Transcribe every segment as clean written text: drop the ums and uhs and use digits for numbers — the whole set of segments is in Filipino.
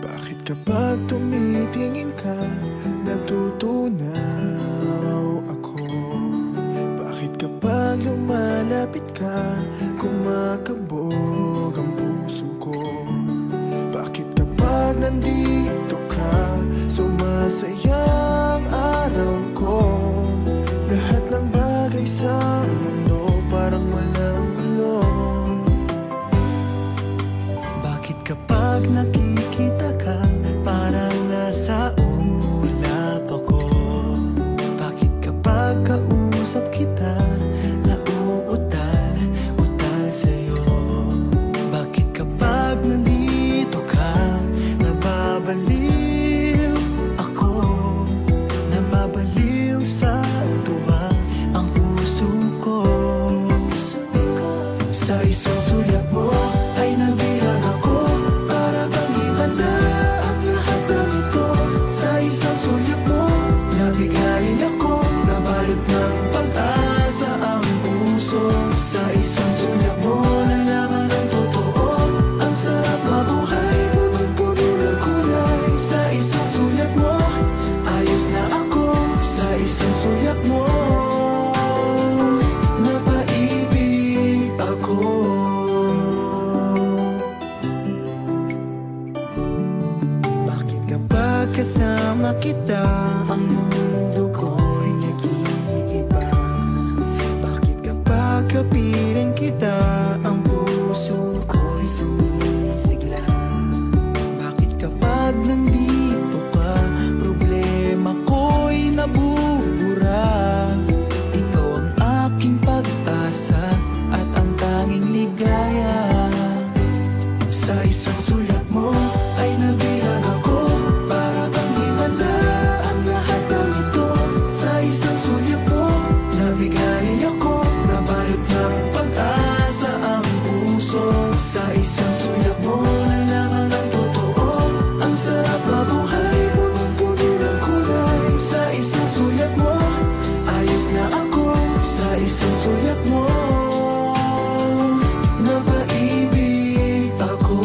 Bakit kapag tumitingin ka, natutunaw ako? Bakit kapag lumalapit ka, kumakabog ang puso ko? Bakit kapag nandito ka, sumasaya ang araw ko? Lahat ng bagay sa mundo parang walang gulo. Bakit kapag nakikita ka, parang nasa ulap ako? Bakit kapag kausap kita, nauutal-utal sa'yo? Bakit kapag nandito ka, nababaliw ako? Nababaliw sa tuwa ang puso ko. Sa isang sulyap mo ay nabihag ako, para bang himanda ang lahat ng ito. Sa isang sulyap mo, nabigayin ako, nabalot ng pag-asa ang puso. Sa isang sulyap mo, nalaman ng totoo, ang sarap mabuhay, punong-puno ng kulay. Sa isang sulyap mo, ayos na ako. Sa isang sulyap mo, napaibig ako. Bakit kapag kasama kita, ang mundo ko'y nag-iiba? Bakit kapag kapiling kita, ang puso ko'y sumisigla? Bakit kapag nandito ka, problema ko'y nabubura? Ikaw ang aking pag-asa at ang tanging ligaya. Sa isang sulyap mo ay nabihag ako, para bang himanda ang lahat ng ito. Sa isang sulyap mo, nabigayin ako, nabalot ng pag-asa ang puso. Sa isang sulyap mo, nalaman ng totoo, ang sarap mabuhay, punong-puno ng kulay. Sa isang sulyap mo, ayos na ako. Sa isang sulyap mo, napaibig ako.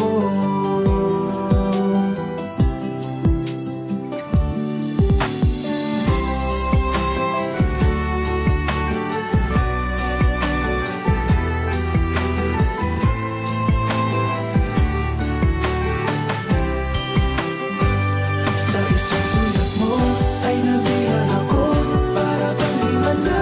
Sa isang sulyap mo ay nabihag ako, para bang himanda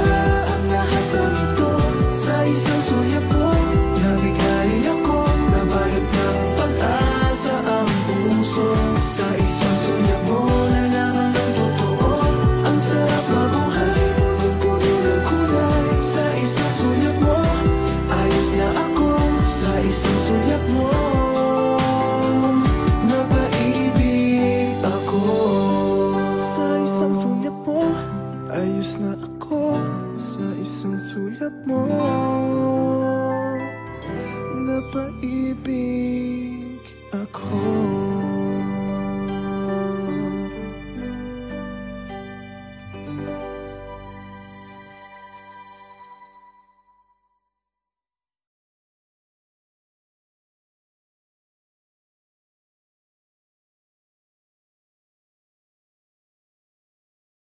ang lahat ng ito. Sa isang sulyap mo, nabigayin ako, nabalot ng pag-asa ang puso. Sa isang sulyap mo, nalaman ng totoo, ang sarap mabuhay, punong-puno ng kulay. Sa isang sulyap mo, ayos na ako. Sa isang sulyap mo, napaibig ako. Sa isang sulyap mo, ayos na ako. Sa isang sulyap mo, napaibig